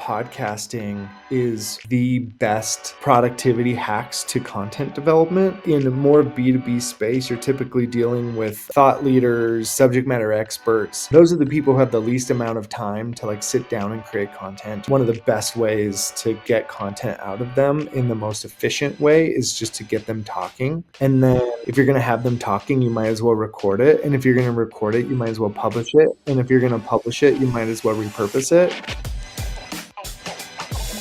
podcasting is the best productivity hacks to content development. In a more B2B space, you're typically dealing with thought leaders, subject matter experts. Those are the people who have the least amount of time to sit down and create content. One of the best ways to get content out of them in the most efficient way is just to get them talking. And then if you're going to have them talking, you might as well record it. And if you're going to record it, you might as well publish it. And if you're going to publish it, you might as well repurpose it.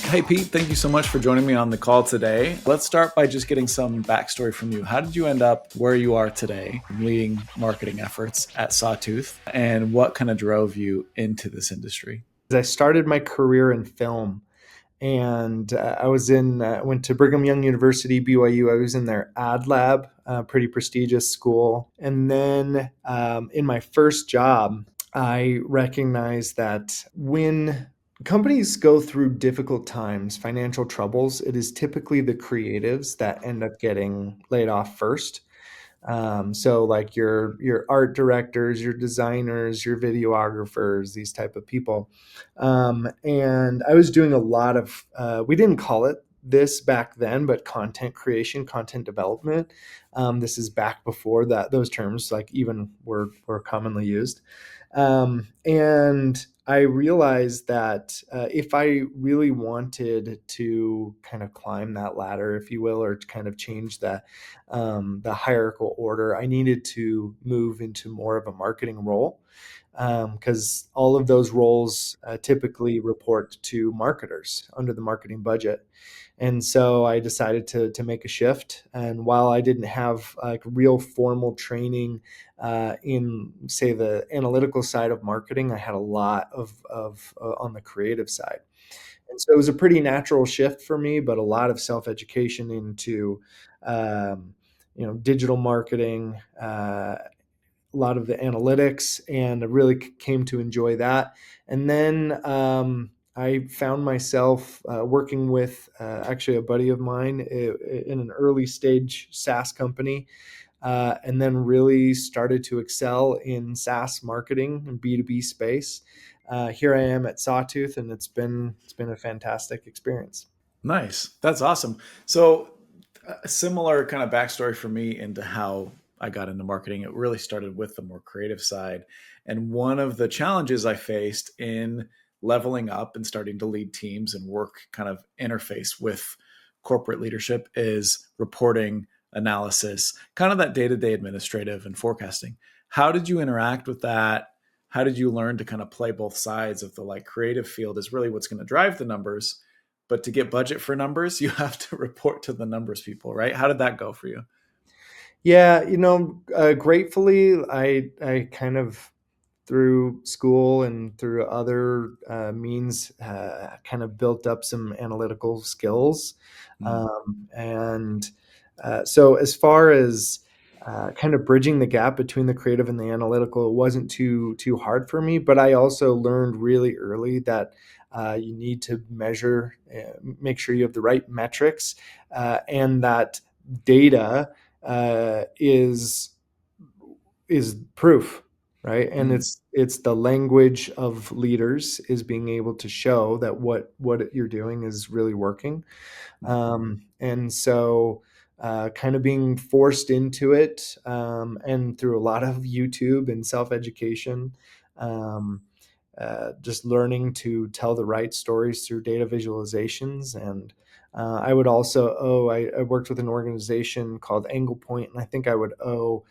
Hey, Pete, thank you so much for joining me on the call today. Let's start by just getting some backstory from you. How did you end up where you are today, leading marketing efforts at Sawtooth, and what kind of drove you into this industry? I started my career in film, and I went to Brigham Young University, BYU. I was in their ad lab, pretty prestigious school. And then in my first job, I recognized that when companies go through difficult times, financial troubles, it is typically the creatives that end up getting laid off first. So like your art directors, your designers, your videographers, these type of people. And I was doing a lot of, we didn't call it this back then, but content creation, content development. This is back before those terms even were commonly used. And I realized that if I really wanted to kind of climb that ladder, if you will, or to kind of change the hierarchical order, I needed to move into more of a marketing role, because all of those roles typically report to marketers under the marketing budget. And so I decided to make a shift. And while I didn't have real formal training in, say, the analytical side of marketing, I had a lot of on the creative side. And so it was a pretty natural shift for me, but a lot of self-education into digital marketing, a lot of the analytics, and I really came to enjoy that. And then I found myself working with actually a buddy of mine in an early stage SaaS company, and then really started to excel in SaaS marketing and B2B space. Here I am at Sawtooth, and it's been a fantastic experience. Nice. That's awesome. So a similar kind of backstory for me into how I got into marketing. It really started with the more creative side. And one of the challenges I faced in leveling up and starting to lead teams and work kind of interface with corporate leadership is reporting, analysis, kind of that day-to-day administrative and forecasting. How did you interact with that? How did you learn to kind of play both sides of the creative field is really what's going to drive the numbers, but to get budget for numbers, you have to report to the numbers people, right? How did that go for you? Yeah, gratefully, I kind of through school and through other means kind of built up some analytical skills. And so as far as kind of bridging the gap between the creative and the analytical, it wasn't too hard for me. But I also learned really early that you need to measure, make sure you have the right metrics, and that data is proof, right? And it's the language of leaders is being able to show that what you're doing is really working. And so kind of being forced into it, and through a lot of YouTube and self-education, just learning to tell the right stories through data visualizations. And I would also I worked with an organization called Angle Point, and I think I would owe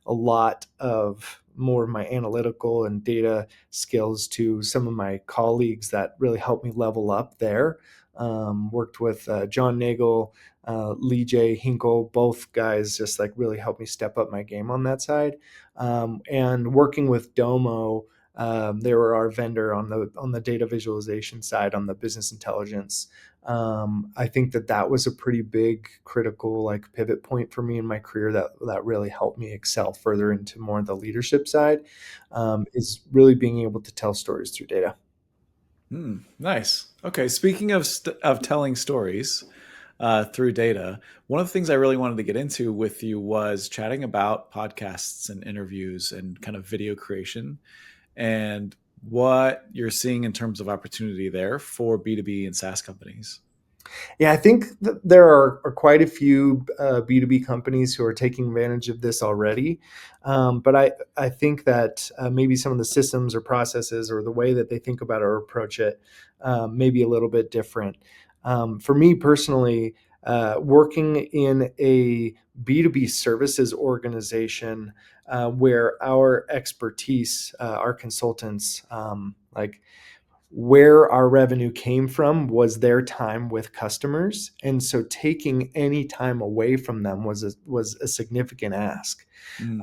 a lot of more of my analytical and data skills to some of my colleagues that really helped me level up there. Worked with John Nagel, Lee J. Hinkle, both guys just really helped me step up my game on that side. And working with Domo, they were our vendor on the data visualization side, on the business intelligence. I think that was a pretty big critical pivot point for me in my career that really helped me excel further into more of the leadership side, is really being able to tell stories through data. Nice. Okay. Speaking of telling stories through data, one of the things I really wanted to get into with you was chatting about podcasts and interviews and kind of video creation. And what you're seeing in terms of opportunity there for B2B and SaaS companies. Yeah, I think that there are quite a few B2B companies who are taking advantage of this already. But I think that maybe some of the systems or processes or the way that they think about or approach it may be a little bit different. For me personally, working in a B2B services organization where our expertise, our consultants, like where our revenue came from was their time with customers, and so taking any time away from them was a significant ask. Mm,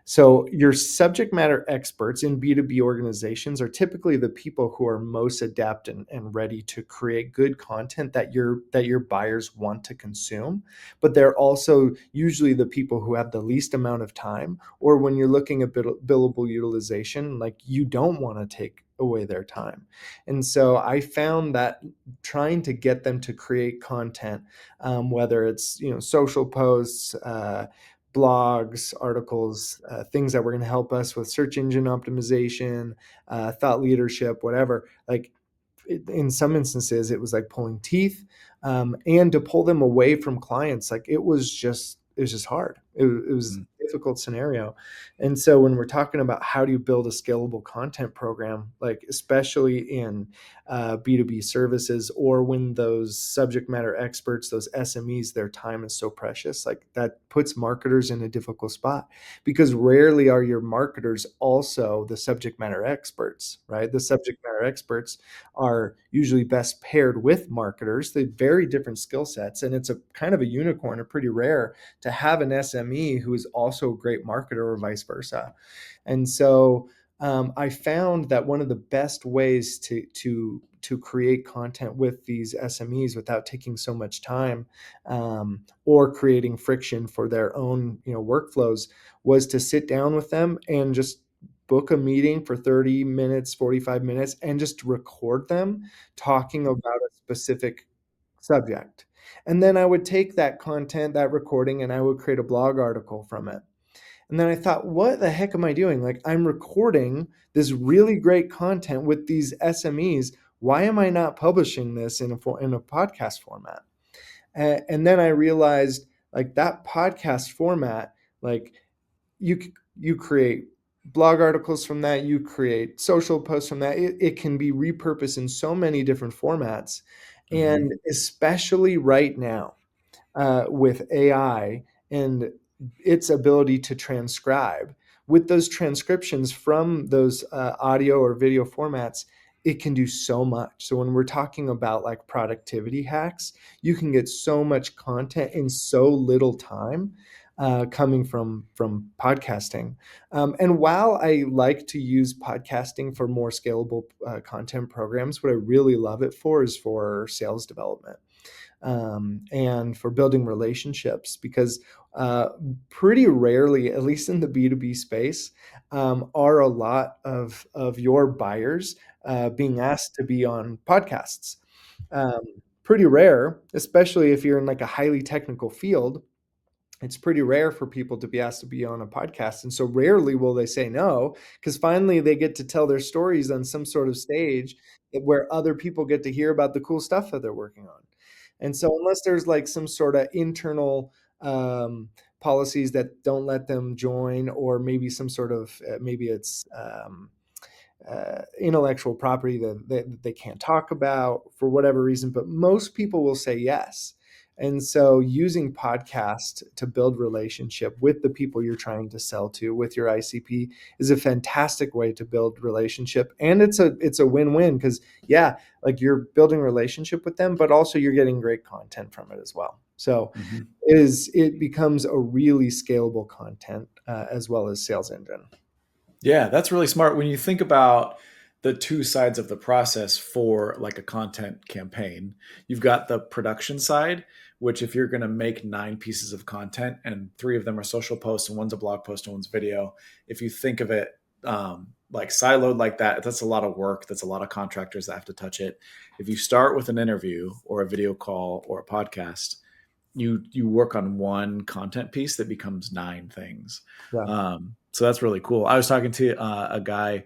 So your subject matter experts in B2B organizations are typically the people who are most adept and ready to create good content that your buyers want to consume. But they're also usually the people who have the least amount of time, or when you're looking at billable utilization, like you don't want to take away their time. And so I found that trying to get them to create content, whether it's social posts, blogs, articles, things that were going to help us with search engine optimization, thought leadership, whatever. Like in some instances, it was like pulling teeth, and to pull them away from clients, like it was just hard. It was mm, a difficult scenario. And so when we're talking about how do you build a scalable content program, like especially in B2B services, or when those subject matter experts, those SMEs, their time is so precious, like that puts marketers in a difficult spot, because rarely are your marketers also the subject matter experts, right? The subject matter experts are usually best paired with marketers. They very different skill sets, and it's a kind of a unicorn, or pretty rare to have an SME who is also a great marketer or vice versa. And so I found that one of the best ways to create content with these SMEs without taking so much time, or creating friction for their own workflows, was to sit down with them and just book a meeting for 30 minutes, 45 minutes, and just record them talking about a specific subject. And then I would take that content, that recording, and I would create a blog article from it. And then I thought, what the heck am I doing? Like, I'm recording this really great content with these SMEs. Why am I not publishing this in a podcast format? And then I realized, like, that podcast format, like you you create blog articles from that, you create social posts from that. It can be repurposed in so many different formats, mm-hmm, and especially right now, with AI and its ability to transcribe. With those transcriptions from those audio or video formats, it can do so much. So when we're talking about like productivity hacks, you can get so much content in so little time. Coming from podcasting, and while I like to use podcasting for more scalable content programs, what I really love it for is for sales development, and for building relationships, because uh, pretty rarely, at least in the B2B space, are a lot of your buyers being asked to be on podcasts. Um, Pretty rare, especially if you're in like a highly technical field. It's pretty rare for people to be asked to be on a podcast. And so rarely will they say no, because finally they get to tell their stories on some sort of stage where other people get to hear about the cool stuff that they're working on. And so unless there's like some sort of internal policies that don't let them join, or maybe some sort of maybe it's intellectual property that they can't talk about for whatever reason, but most people will say yes. And so using podcast to build relationship with the people you're trying to sell to with your ICP is a fantastic way to build relationship. And it's a win-win, because yeah, like you're building relationship with them, but also you're getting great content from it as well. So mm-hmm. it becomes a really scalable content as well as sales engine. Yeah, that's really smart. When you think about the two sides of the process for like a content campaign, you've got the production side, which if you're going to make 9 pieces of content and 3 of them are social posts and one's a blog post and one's video, if you think of it like siloed like that, that's a lot of work. That's a lot of contractors that have to touch it. If you start with an interview or a video call or a podcast, you work on one content piece that becomes 9 things. Yeah. So that's really cool. I was talking to a guy,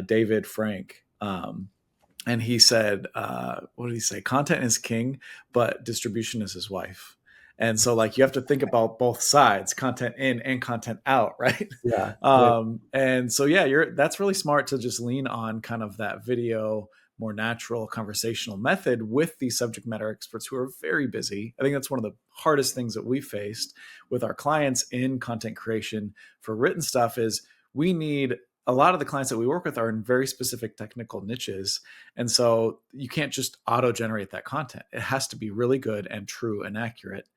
David Frank, and he said, what did he say? Content is king, but distribution is his wife. And so, like, you have to think about both sides, content in and content out, right? Yeah. Yeah. And so, yeah, that's really smart to just lean on kind of that video, more natural conversational method with these subject matter experts who are very busy. I think that's one of the hardest things that we faced with our clients in content creation for written stuff is we need a lot of the clients that we work with are in very specific technical niches. And so you can't just auto generate that content. It has to be really good and true and accurate.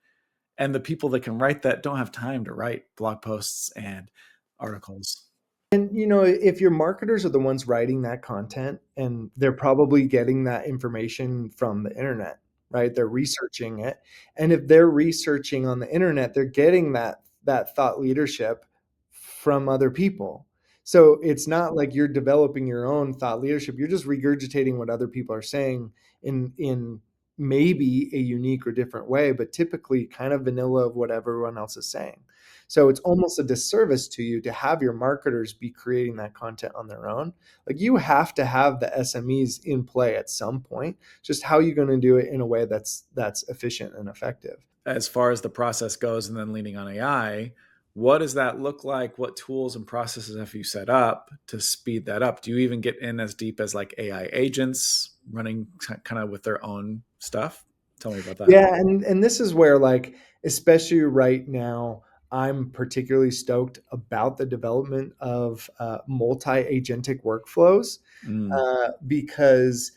And the people that can write that don't have time to write blog posts and articles. And if your marketers are the ones writing that content, and they're probably getting that information from the internet, right? They're researching it. And if they're researching on the internet, they're getting that thought leadership from other people. So it's not like you're developing your own thought leadership. You're just regurgitating what other people are saying in maybe a unique or different way, but typically kind of vanilla of what everyone else is saying. So it's almost a disservice to you to have your marketers be creating that content on their own. Like, you have to have the SMEs in play at some point. Just how are you going to do it in a way that's efficient and effective? As far as the process goes, and then leaning on AI, what does that look like? What tools and processes have you set up to speed that up? Do you even get in as deep as like AI agents running kind of with their own stuff? Tell me about that. Yeah, and this is where, like, especially right now, I'm particularly stoked about the development of multi-agentic workflows, Mm. because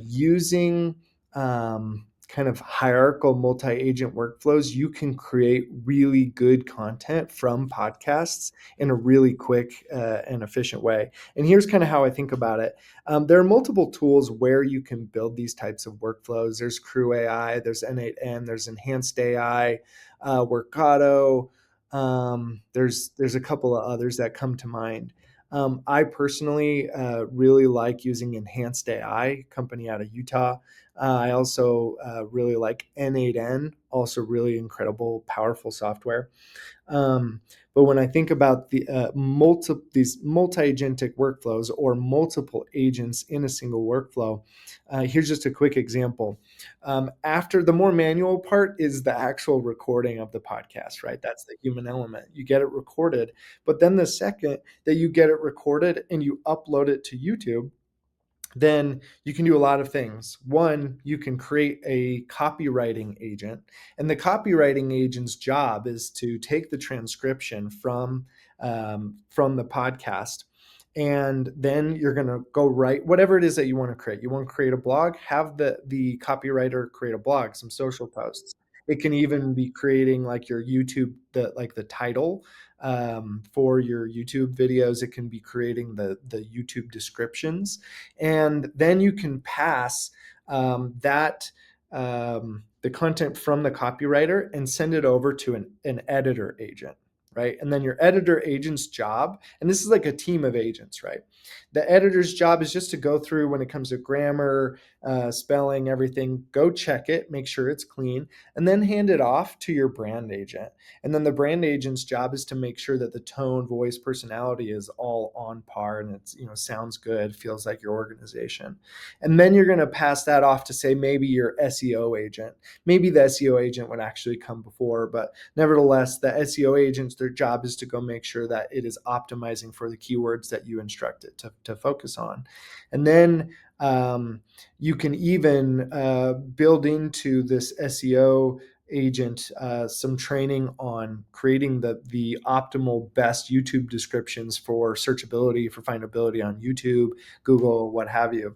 using kind of hierarchical multi-agent workflows, you can create really good content from podcasts in a really quick and efficient way. And here's kind of how I think about it. There are multiple tools where you can build these types of workflows. There's Crew AI, there's N8N, there's Enhanced AI, Workato. There's a couple of others that come to mind. I personally really like using Enhanced AI, company out of Utah. I also really like N8N, also really incredible, powerful software. Um, but when I think about these multi-agentic workflows or multiple agents in a single workflow, here's just a quick example. After the more manual part is the actual recording of the podcast, right? That's the human element. You get it recorded, but then the second that you get it recorded and you upload it to YouTube, then you can do a lot of things. One, you can create a copywriting agent, and the copywriting agent's job is to take the transcription from the podcast, and then you're going to go write whatever it is that you want to create. You want to create a blog, have the copywriter create a blog, some social posts. It can even be creating like your YouTube, the title for your YouTube videos. It can be creating the YouTube descriptions, and then you can pass that the content from the copywriter and send it over to an editor agent, right? And then your editor agent's job, and this is like a team of agents, right? The editor's job is just to go through when it comes to grammar, spelling, everything, go check it, make sure it's clean, and then hand it off to your brand agent. And then the brand agent's job is to make sure that the tone, voice, personality is all on par, and it's, sounds good, feels like your organization. And then you're going to pass that off to, say, maybe your SEO agent. Maybe the SEO agent would actually come before, but nevertheless, the SEO agents, their job is to go make sure that it is optimizing for the keywords that you instruct it to focus on. And then you can even build into this SEO agent some training on creating the optimal best YouTube descriptions for searchability, for findability on YouTube, Google, what have you.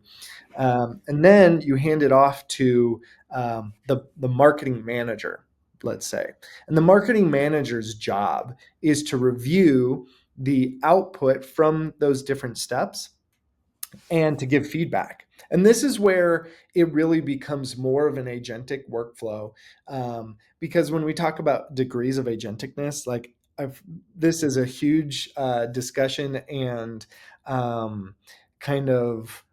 And then you hand it off to the marketing manager, let's say. And the marketing manager's job is to review the output from those different steps and to give feedback. And this is where it really becomes more of an agentic workflow, because when we talk about degrees of agenticness, like this is a huge discussion, and kind of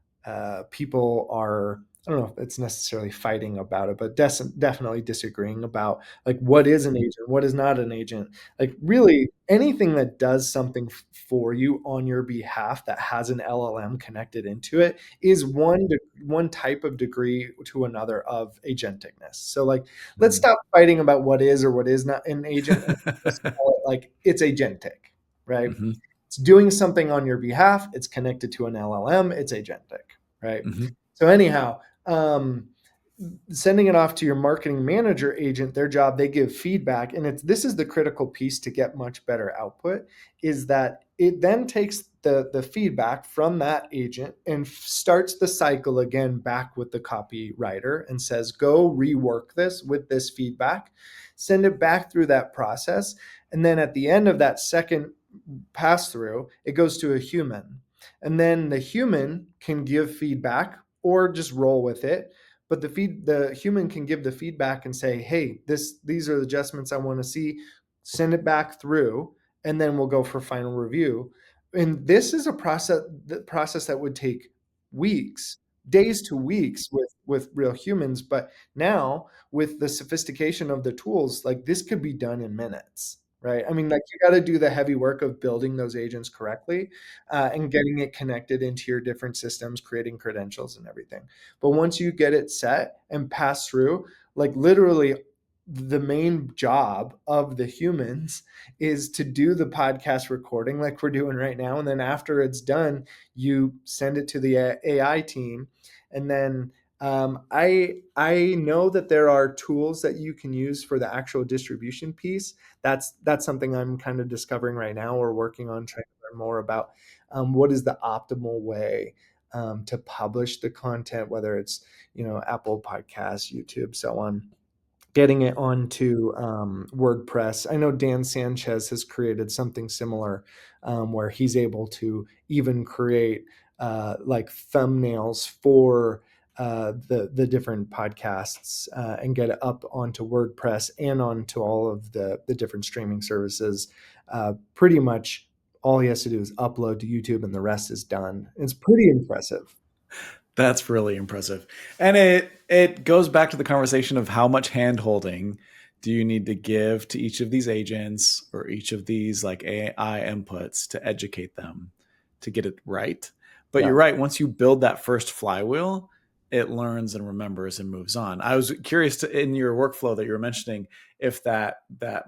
people are, I don't know if it's necessarily fighting about it, but definitely disagreeing about, like, what is an agent, what is not an agent. Like, really, anything that does something for you on your behalf that has an LLM connected into it is one type of degree to another of agenticness. So like, let's Mm. stop fighting about what is or what is not an agent, and just call it like it's agentic, right? Hmm. It's doing something on your behalf. It's connected to an LLM. It's agentic, right? Hmm. So anyhow, sending it off to your marketing manager agent, their job, they give feedback, and this is the critical piece to get much better output, is that it then takes the feedback from that agent and starts the cycle again back with the copywriter and says, go rework this with this feedback, send it back through that process, and then at the end of that second pass through, it goes to a human. And then the human can give feedback or just roll with it. But the human can give the feedback and say, hey, these are the adjustments I want to see. Send it back through, and then we'll go for final review. And this is a process that would take weeks, days to weeks with real humans. But now with the sophistication of the tools, like this could be done in minutes, right? I mean, like you got to do the heavy work of building those agents correctly, and getting it connected into your different systems, creating credentials and everything. But once you get it set and pass through, like literally the main job of the humans is to do the podcast recording like we're doing right now. And then after it's done, you send it to the AI team. And then I know that there are tools that you can use for the actual distribution piece. That's something I'm kind of discovering right now or working on, trying to learn more about what is the optimal way to publish the content, whether it's Apple Podcasts, YouTube, so on. Getting it onto WordPress. I know Dan Sanchez has created something similar, where he's able to even create like thumbnails for the different podcasts, and get it up onto WordPress and onto all of the different streaming services. Pretty much all he has to do is upload to YouTube, and the rest is done. It's pretty impressive. That's really impressive. And it goes back to the conversation of how much hand holding do you need to give to each of these agents or each of these like AI inputs to educate them to get it right. But Yeah. you're right, once you build that first flywheel, it learns and remembers and moves on. I was curious to, in your workflow that you were mentioning, if that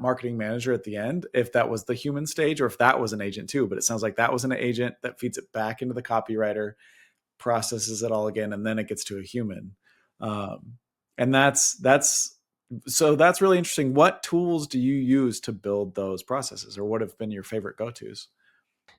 marketing manager at the end, if that was the human stage or if that was an agent too. But it sounds like that was an agent that feeds it back into the copywriter, processes it all again, and then it gets to a human. Um, and that's really interesting. What tools do you use to build those processes, or what have been your favorite go-tos?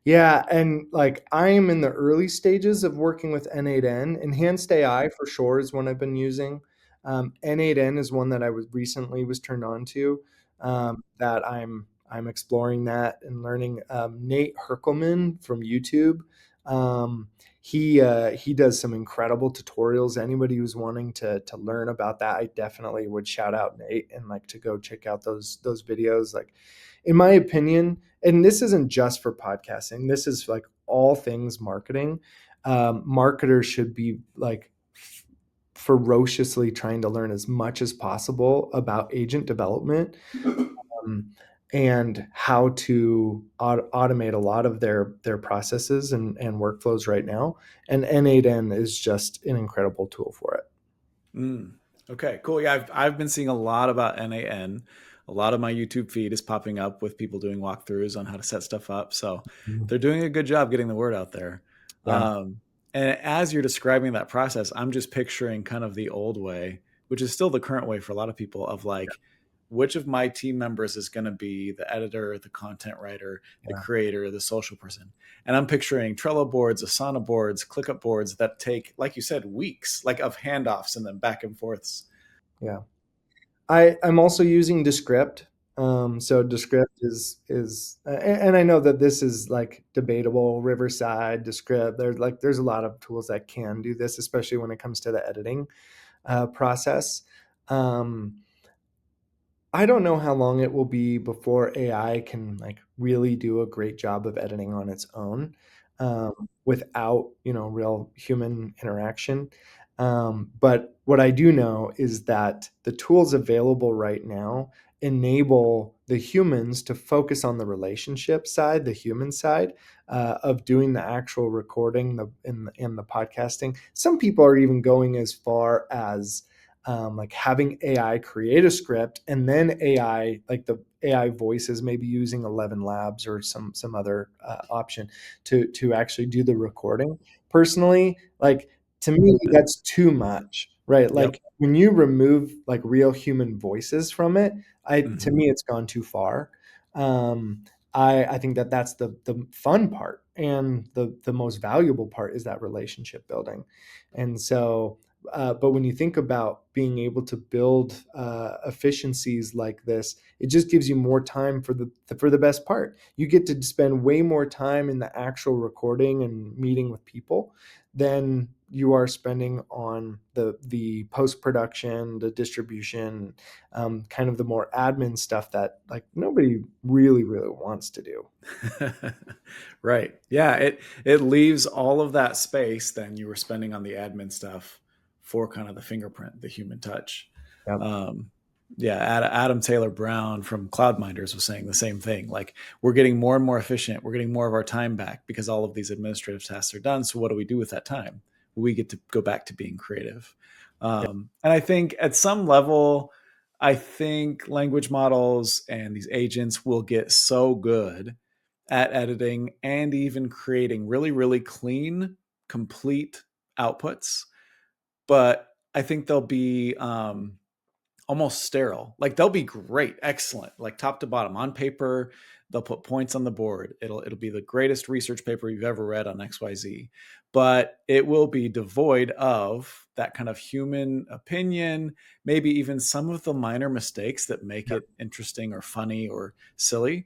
Yeah, and like I'm in the early stages of working with N8N. Enhanced AI for sure is one I've been using. N8N is one that I was recently was turned on to. That I'm exploring that and learning. Nate Herkelman from YouTube. Um, he does some incredible tutorials. Anybody who's wanting to learn about that, I definitely would shout out Nate and like to go check out those videos. Like, in my opinion, and this isn't just for podcasting, this is like all things marketing. Marketers should be like ferociously trying to learn as much as possible about agent development, um, and how to automate a lot of their processes and workflows right now. And N8N is just an incredible tool for it. Mm. Okay, cool. Yeah, I've been seeing a lot about NAN. A lot of my YouTube feed is popping up with people doing walkthroughs on how to set stuff up. So they're doing a good job getting the word out there. Yeah. And as you're describing that process, I'm just picturing kind of the old way, which is still the current way for a lot of people, of like, which of my team members is going to be the editor, the content writer, the Yeah. creator, the social person. And I'm picturing Trello boards, Asana boards, ClickUp boards that take, like you said, weeks, like of handoffs and then back and forths. Yeah. I'm also using Descript. So Descript and I know that this is like debatable. Riverside, Descript. There's a lot of tools that can do this, especially when it comes to the editing process. Um, I don't know how long it will be before AI can like really do a great job of editing on its own, without real human interaction. But what I do know is that the tools available right now enable the humans to focus on the relationship side, the human side of doing the actual recording, the podcasting. Some people are even going as far as like having AI create a script, and then AI, like the AI voices, maybe using 11 Labs or some other option to actually do the recording. Personally, like, to me, that's too much, right? Yep. Like when you remove like real human voices from it, to Hmm. me, it's gone too far. Um, I think that that's the fun part, and the most valuable part is that relationship building. And so, but when you think about being able to build efficiencies like this, it just gives you more time for the best part. You get to spend way more time in the actual recording and meeting with people than you are spending on the post production, the distribution, kind of the more admin stuff that like nobody really wants to do. Right. Yeah. It leaves all of that space then you were spending on the admin stuff for kind of the fingerprint, the human touch. Yep. Um, yeah. Adam Taylor Brown from Cloudminders was saying the same thing. Like, we're getting more and more efficient. We're getting more of our time back because all of these administrative tasks are done. So what do we do with that time? We get to go back to being creative. Yep. And I think at some level, I think language models and these agents will get so good at editing and even creating really clean, complete outputs. But I think they'll be almost sterile. Like, they'll be great, excellent, like top to bottom on paper. They'll put points on the board. It'll be the greatest research paper you've ever read on XYZ, but it will be devoid of that kind of human opinion, maybe even some of the minor mistakes that make Yep. it interesting or funny or silly.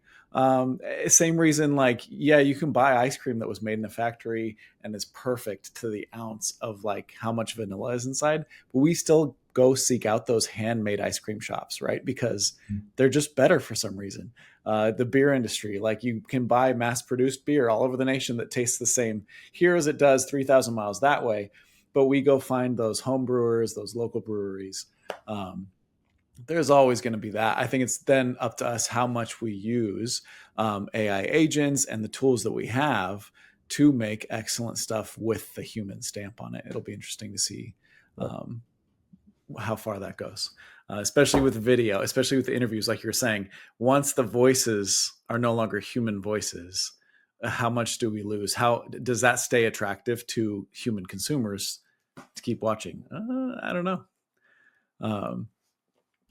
Same reason, like, yeah, you can buy ice cream that was made in a factory and is perfect to the ounce of like how much vanilla is inside, but we still go seek out those handmade ice cream shops, right? Because they're just better for some reason. The beer industry, like, you can buy mass produced beer all over the nation that tastes the same here as it does 3,000 miles that way. But we go find those home brewers, those local breweries. Um, there's always going to be that. I think it's then up to us how much we use AI agents and the tools that we have to make excellent stuff with the human stamp on it. It'll be interesting to see Yep. um, how far that goes, especially with video, especially with the interviews, like you're saying. Once the voices are no longer human voices, how much do we lose? How does that stay attractive to human consumers to keep watching? I don't know. Um,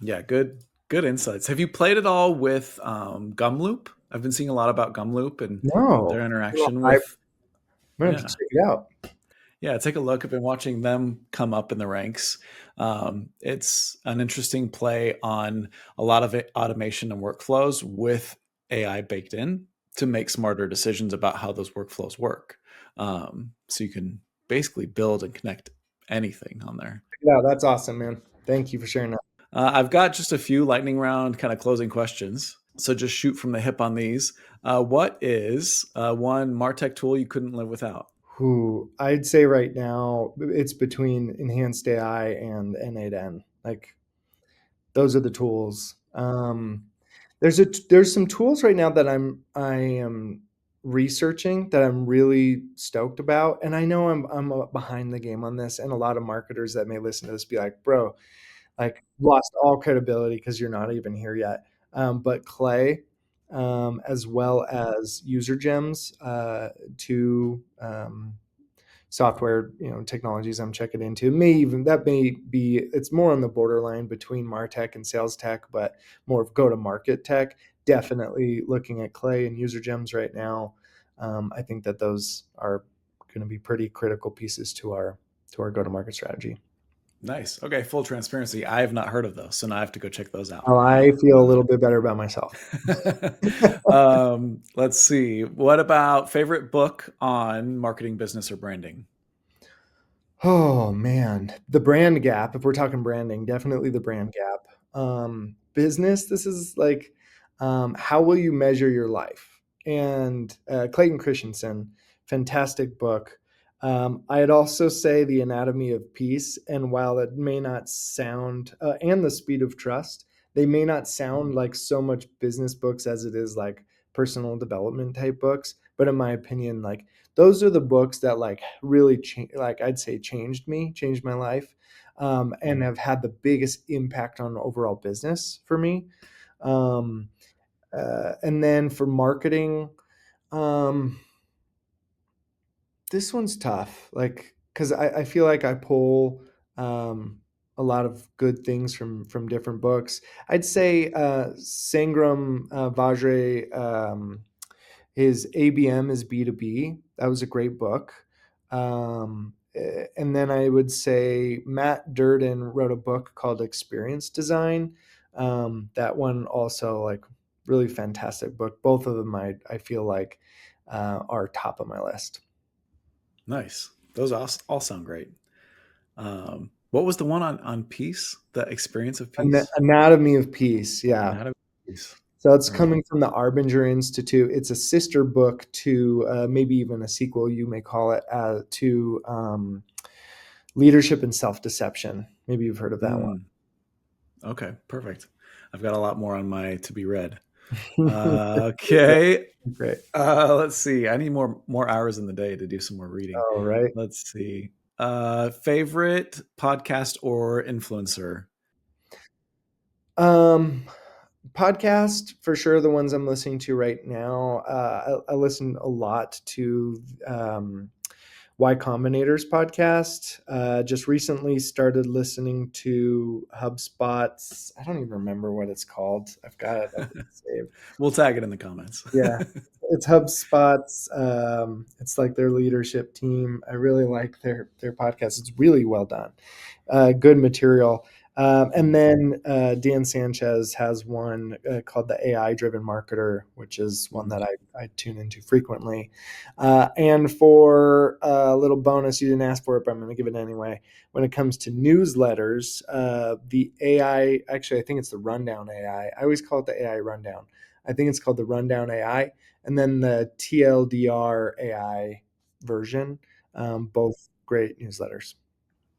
yeah, good insights. Have you played it all with Gumloop? I've been seeing a lot about Gumloop and their No, well, interaction I'm with. gonna have to Yeah, check it out. yeah, take a look. I've been watching them come up in the ranks. It's an interesting play on a lot of automation and workflows with AI baked in to make smarter decisions about how those workflows work. So you can basically build and connect anything on there. Yeah, that's awesome, man. Thank you for sharing that. I've got just a few lightning round kind of closing questions. So just shoot from the hip on these. What is one MarTech tool you couldn't live without? Who I'd say right now it's between enhanced AI and N8N. Like those are the tools. There's some tools right now that I am researching that I'm really stoked about, and I know I'm behind the game on this, and a lot of marketers that may listen to this be like, bro, like lost all credibility because you're not even here yet. But Clay, as well as user gems, two software, technologies I'm checking into. May be it's more on the borderline between MarTech and sales tech, but more of go-to-market tech. Definitely looking at Clay and user gems right now. I think that those are going to be pretty critical pieces to our go-to-market strategy. Nice. Okay, full transparency. I have not heard of those, so now I have to go check those out. Oh, I feel a little bit better about myself. Let's see. What about favorite book on marketing, business, or branding? Oh man, the brand gap. If we're talking branding, definitely the brand gap. Business. This is like, how will you measure your life? And Clayton Christensen, fantastic book. I'd also say The Anatomy of Peace. And while it may not sound, and The Speed of Trust, They may not sound like so much business books as it is like personal development type books, but in my opinion, like those are the books that like really like I'd say changed my life, and have had the biggest impact on overall business for me. Um, and then for marketing, um, this one's tough, like because I feel like I pull a lot of good things from different books. I'd say Sangram Vajre, his ABM is B2B. That was a great book. And then I would say Matt Durden wrote a book called Experience Design. That one also like really fantastic book. Both of them I feel like are top of my list. Nice. Those all sound great. What was the one on peace? The experience of peace? Anatomy of Peace. Yeah. Not of peace. So it's All right. coming from the Arbinger Institute. It's a sister book to maybe even a sequel, you may call it, to Leadership and Self-Deception. Maybe you've heard of that Mm, okay, perfect. I've got a lot more on my to be read. one. Okay. Great. Let's see. I need more hours in the day to do some more reading. All right. Let's see. Favorite podcast or influencer? Um, Podcast for sure. The ones I'm listening to right now. I listen a lot to Y Combinator's podcast. Just recently started listening to HubSpot's. I don't even remember what it's called. I've got it. I think it's saved. We'll tag it in the comments. Yeah, it's HubSpot's. It's like their leadership team. I really like their podcast. It's really well done. Good material. And then Dan Sanchez has one called the AI Driven Marketer, which is one that I tune into frequently. And for a little bonus, you didn't ask for it, but I'm going to give it anyway. When it comes to newsletters, the AI, actually, I think it's the Rundown AI. I always call it the AI Rundown. I think it's called the Rundown AI. And then the TLDR AI version, both great newsletters.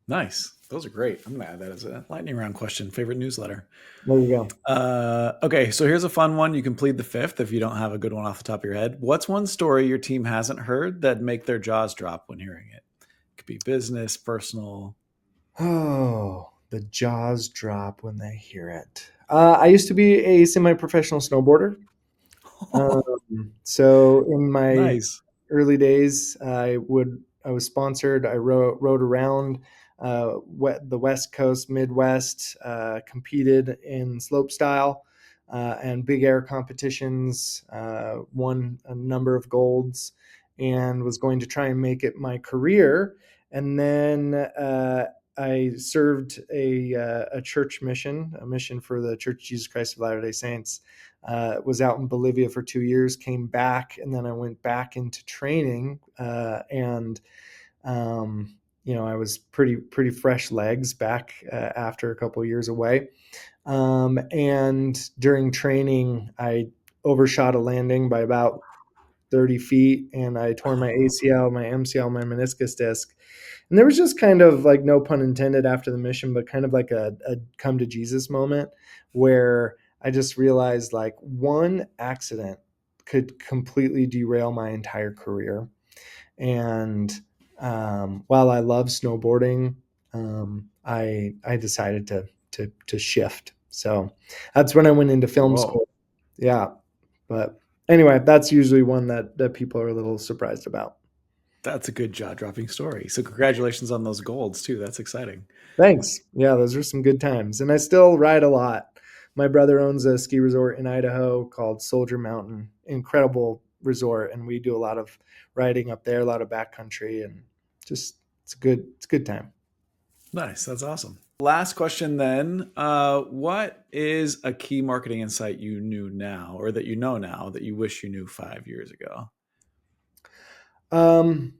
Nice. Those are great. I'm going to add that as a lightning round question. Favorite newsletter? There you go. Okay, so here's a fun one. You can plead the fifth if you don't have a good one off the top of your head. What's one story your team hasn't heard that make their jaws drop when hearing it? It could be business, personal. Oh, the jaws drop when they hear it. I used to be a semi-professional snowboarder. So in my Nice. early days, I was sponsored. I rode around the West Coast, Midwest, competed in slope style and big air competitions. Won a number of golds, and was going to try and make it my career. And then I served a church mission, a mission for the Church of Jesus Christ of Latter-day Saints. Was out in Bolivia for 2 years, came back, and then I went back into training. And I was pretty fresh legs back after a couple of years away. And during training, I overshot a landing by about 30 feet, and I tore my ACL, my MCL, my meniscus disc. And there was just kind of like, no pun intended, after the mission, but kind of like a come to Jesus moment where I just realized like one accident could completely derail my entire career. And while I love snowboarding, I decided to shift. So that's when I went into film Whoa. school. Yeah, but anyway, that's usually one that people are a little surprised about. That's a good jaw dropping story. So, congratulations on those golds, too. That's exciting. Thanks. Yeah, those are some good times. And I still ride a lot. My brother owns a ski resort in Idaho called Soldier Mountain. Incredible resort, and we do a lot of riding up there, a lot of backcountry, and just it's a good time. Nice. That's awesome. Last question then. What is a key marketing insight you knew now or that you know now that you wish you knew 5 years ago? Um,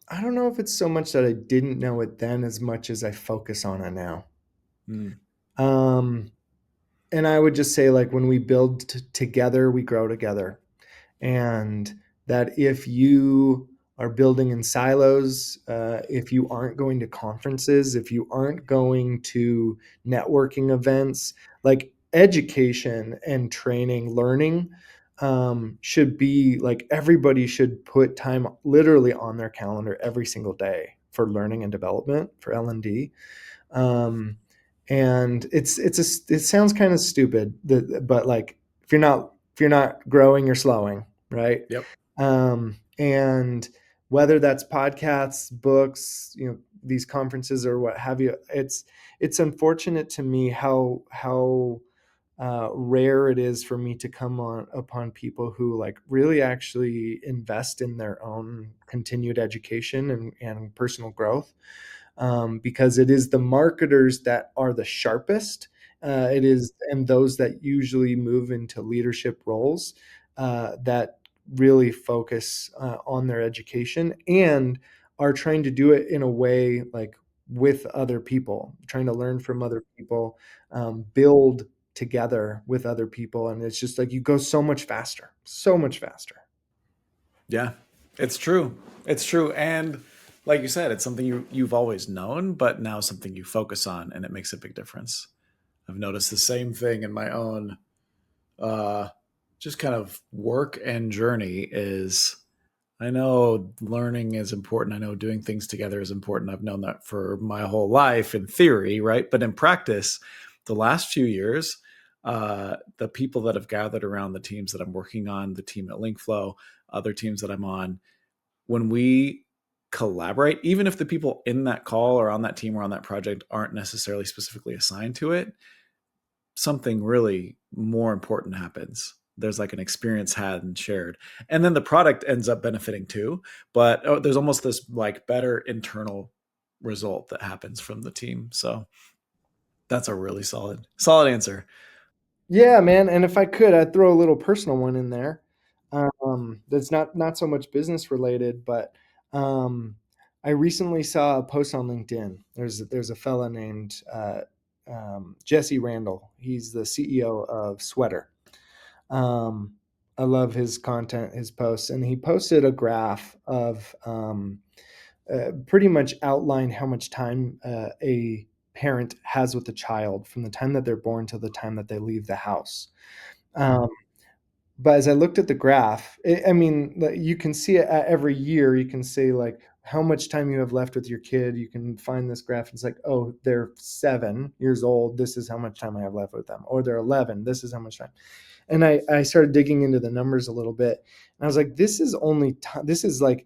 I don't know if it's so much that I didn't know it then as much as I focus on it now. Mm, Um, and I would just say, like, when we build together, we grow together. And that if you are building in silos, if you aren't going to conferences, if you aren't going to networking events, like education and training, learning should be like everybody should put time literally on their calendar every single day for learning and development for L&D. Um, and it sounds kind of stupid, but like if you're not growing, you're slowing, right? Yep. And whether that's podcasts, books, these conferences or what have you, it's unfortunate to me how rare it is for me to come on upon people who like really actually invest in their own continued education and personal growth, because it is the marketers that are the sharpest. It is, and those that usually move into leadership roles that really focus on their education and are trying to do it in a way like with other people, trying to learn from other people, build together with other people. And it's just like you go so much faster, so much faster. Yeah, it's true. It's true. And like you said, it's something you've always known, but now something you focus on, and it makes a big difference. I've noticed the same thing in my own uh, just kind of work and journey is I know learning is important. I know doing things together is important. I've known that for my whole life in theory, right? But in practice, the last few years, the people that have gathered around the teams that I'm working on, the team at Linkflow, other teams that I'm on, when we collaborate, even if the people in that call or on that team or on that project aren't necessarily specifically assigned to it, something really more important happens. There's like an experience had and shared, and then the product ends up benefiting too. But there's almost this like better internal result that happens from the team. So that's a really solid answer. Yeah, man. And if I could, I'd throw a little personal one in there. That's not so much business related, but um, I recently saw a post on LinkedIn. There's a fella named Jesse Randall. He's the CEO of Sweater. Um, I love his content, his posts, and he posted a graph of pretty much outlined how much time a parent has with a child from the time that they're born to the time that they leave the house. Um, but as I looked at the graph, I mean, you can see it every year. You can say like how much time you have left with your kid. You can find this graph. It's like, oh, they're 7 years old. This is how much time I have left with them. Or they're 11. This is how much time. And I started digging into the numbers a little bit. And I was like, this is only time. This is like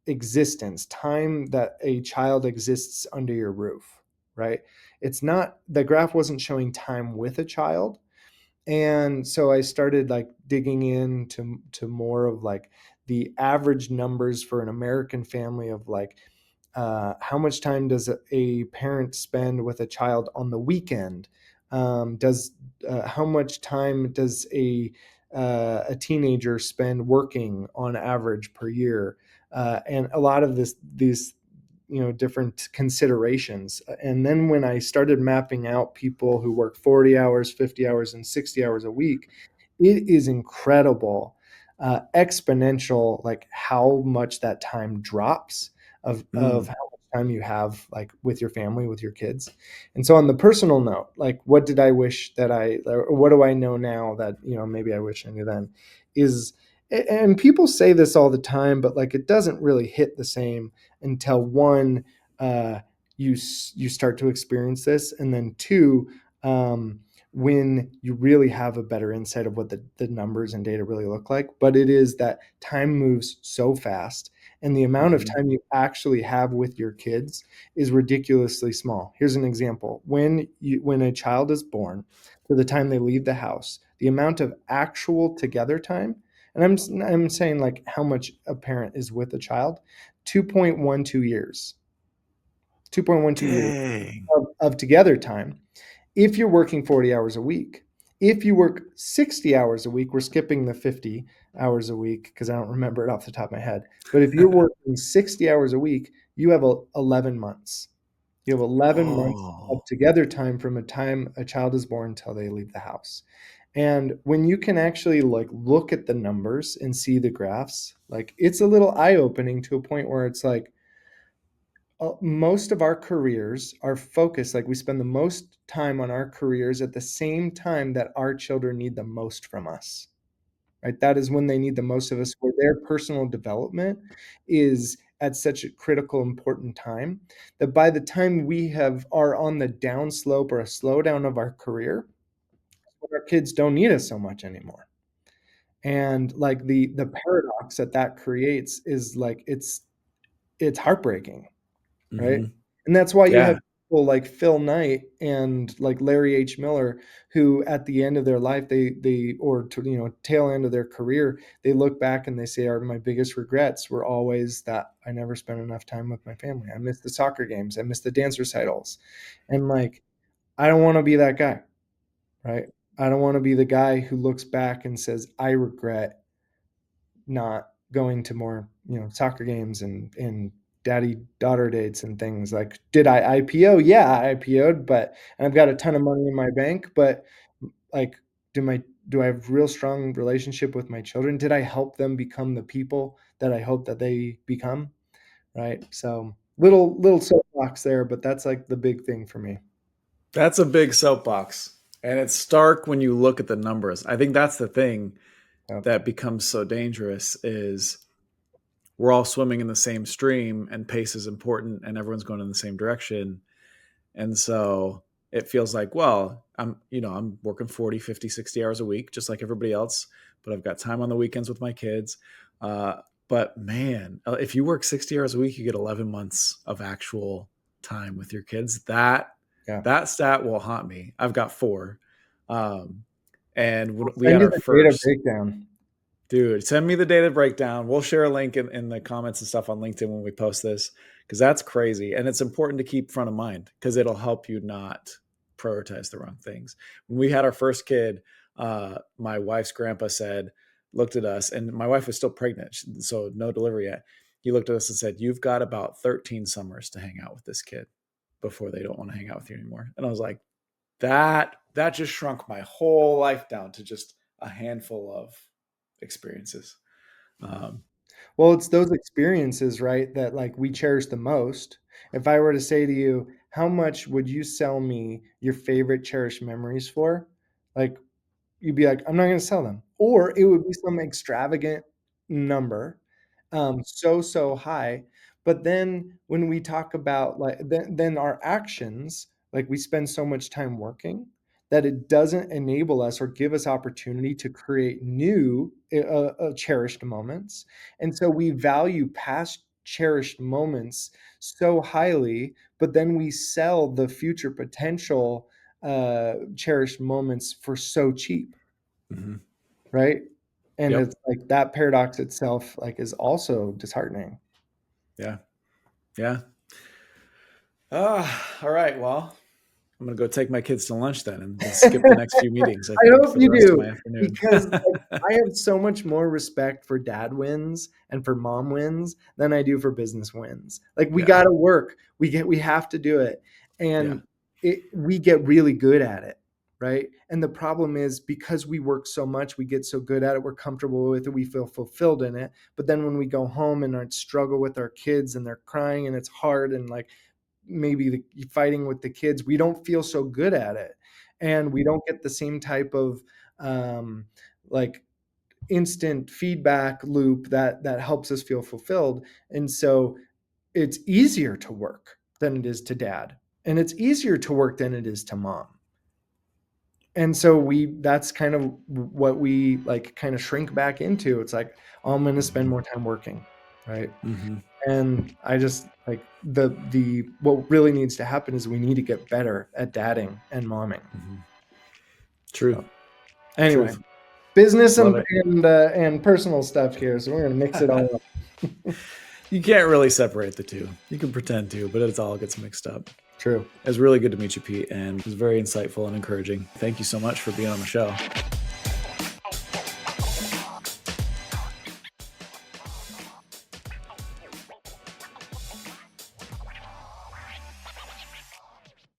existence, time that a child exists under your roof, right? It's not, the graph wasn't showing time with a child. And so I started like digging into to more of like the average numbers for an American family of like how much time does a parent spend with a child on the weekend? Does How much time does a teenager spend working on average per year? And a lot of these different considerations. And then when I started mapping out people who work 40 hours, 50 hours, and 60 hours a week, it is incredible, exponential, like how much that time drops of Mm. how much time you have like with your family, with your kids. And so on the personal note, like what did I wish that or what do I know now that, maybe I wish I knew then, is, and people say this all the time, but like it doesn't really hit the same until one, uh, you start to experience this, and then two, when you really have a better insight of what the numbers and data really look like. But it is that time moves so fast, and the amount of Hmm. time you actually have with your kids is ridiculously small. Here's an example: when a child is born to the time they leave the house, the amount of actual together time, and I'm saying like how much a parent is with a child, 2.12 years. 2.12 years Dang. of together time if you're working 40 hours a week. If you work 60 hours a week, we're skipping the 50 hours a week because I don't remember it off the top of my head. But if you're working 60 hours a week, you have 11 months. You have 11 months of Oh, together time from a time a child is born until they leave the house. And when you can actually like look at the numbers and see the graphs, like it's a little eye-opening to a point where it's like most of our careers are focused, like we spend the most time on our careers at the same time that our children need the most from us, right? That is when they need the most of us, where their personal development is at such a critical, important time that by the time are on the downslope or a slowdown of our career, our kids don't need us so much anymore. And like the paradox that that creates is like it's heartbreaking, right? Mm-hmm. And that's why you have Yeah. people like Phil Knight and like Larry H. Miller, who at the end of their life, or to, tail end of their career, they look back and they say, "Are my biggest regrets were always that I never spent enough time with my family. I missed the soccer games. I missed the dance recitals." And like, I don't want to be that guy, right? I don't want to be the guy who looks back and says, "I regret not going to more, soccer games and daddy daughter dates and things." Like, did I IPO? Yeah, I IPO'd, but and I've got a ton of money in my bank, but like, do I have real strong relationship with my children? Did I help them become the people that I hope that they become? Right. So little soapbox there, but that's like the big thing for me. That's a big soapbox. And it's stark when you look at the numbers. I think that's the thing Yep. that becomes so dangerous is we're all swimming in the same stream and pace is important and everyone's going in the same direction. And so it feels like, well, I'm working 40, 50, 60 hours a week, just like everybody else, but I've got time on the weekends with my kids. But man, if you work 60 hours a week, you get 11 months of actual time with your kids. Yeah. That stat will haunt me. I've got 4. And when I'll we send had you our the data first, breakdown. dude, send me the data breakdown. We'll share a link in the comments and stuff on LinkedIn when we post this, because that's crazy. And it's important to keep front of mind because it'll help you not prioritize the wrong things. When we had our first kid, my wife's grandpa looked at us, and my wife was still pregnant, so no delivery yet. He looked at us and said, "You've got about 13 summers to hang out with this kid before they don't want to hang out with you anymore." And I was like, that just shrunk my whole life down to just a handful of experiences. Um, Well, it's those experiences, right, that like we cherish the most. If I were to say to you, how much would you sell me your favorite cherished memories for? Like, you'd be like, I'm not going to sell them. Or it would be some extravagant number, so high. But then when we talk about like, then our actions, like we spend so much time working that it doesn't enable us or give us opportunity to create new cherished moments. And so we value past cherished moments so highly, but then we sell the future potential cherished moments for so cheap, mhm. right? And Yep. it's like that paradox itself like is also disheartening. Yeah. Yeah. All right. Well, I'm going to go take my kids to lunch then and skip the next few meetings, I I think, hope for the you rest of do, my afternoon. because like I have so much more respect for dad wins and for mom wins than I do for business wins. Like we Yeah. got to work. We have to do it. Yeah. And we get really good at it, right? And the problem is because we work so much, we get so good at it, we're comfortable with it, we feel fulfilled in it. But then when we go home and are struggle with our kids and they're crying and it's hard and like maybe fighting with the kids, we don't feel so good at it, and we don't get the same type of um, like instant feedback loop that helps us feel fulfilled. And so it's easier to work than it is to dad, and it's easier to work than it is to mom. And so that's kind of what we like kind of shrink back into. It's like, oh, I'm going to spend more time working, right? Hmm. And I just like the what really needs to happen is we need to get better at dadding and momming. Hmm. True. So anyway, Truth. business Love it. and personal stuff here. So we're gonna mix it all up. You can't really separate the two. You can pretend to, but it all gets mixed up. True. It was really good to meet you, Pete, and it was very insightful and encouraging. Thank you so much for being on the show.